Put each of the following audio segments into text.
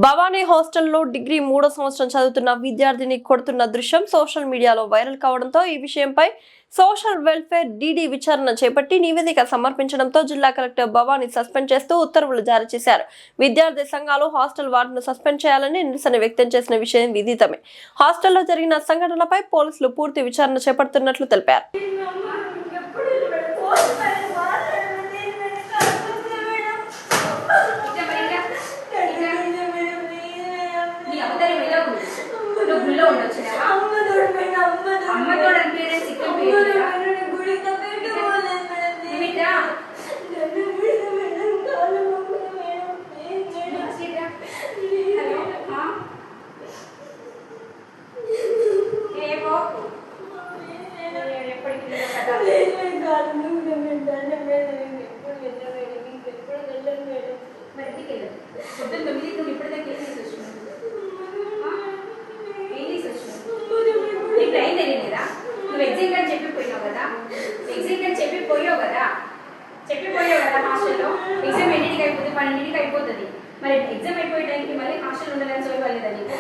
భవానీ హాస్టల్లో డిగ్రీ 3వ సంవత్సరం చదువుతున్న విద్యార్థిని కొడుతున్న దృశ్యం సోషల్ మీడియాలో వైరల్ కావడంతో ఈ విషయంపై సోషల్ వెల్ఫేర్ డీడీ విచారణ చేపట్టి నివేదిక సమర్పించడంతో జిల్లా కలెక్టర్ భవానీ సస్పెండ్ చేస్తూ ఉత్తర్వులు జారీ చేశారు. విద్యార్థి సంఘాలు హాస్టల్ వార్డును సస్పెండ్ చేయాలని నిరసన వ్యక్తం చేసిన విషయం విదితమే. హాస్టల్లో జరిగిన సంఘటనలపై పోలీసులు పూర్తి విచారణ చేపడుతున్నట్లు తెలిపారు. చెప్పిపోయావు కదా హాస్టల్లో ఎగ్జామ్ ఎన్నింటికి అయిపోతుంది 12ంటికి అయిపోతుంది. మరి ఎగ్జామ్ అయిపోయే టైంకి మళ్ళీ హాస్టల్ ఉండాలని సోయలేదా నీకు?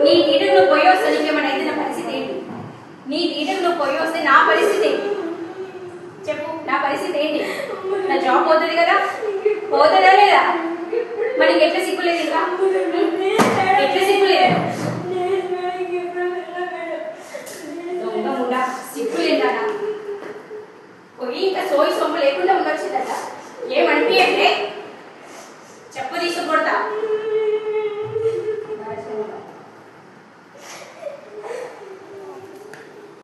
నీ నీటికి నువ్వు పోయి వస్తే నీకేమైనా అయితే నా పరిస్థితి ఏంటి? నీ నీటికి నువ్వు పోయి వస్తే నా పరిస్థితి ఏంటి చెప్పు? నా పరిస్థితి ఏంటి? నా జాబ్ పోతుంది కదా, పోతుందా లేదా? మరి ఎట్లా సిగ్గులేదు? ఇంకా ఎట్లా సిగ్గులేదు? సిగ్గులేదా? పోయి ఇంకా సోయి సొమ్ము లేకుండా ఉండొచ్చిందట. ఏమనిపించట్లే?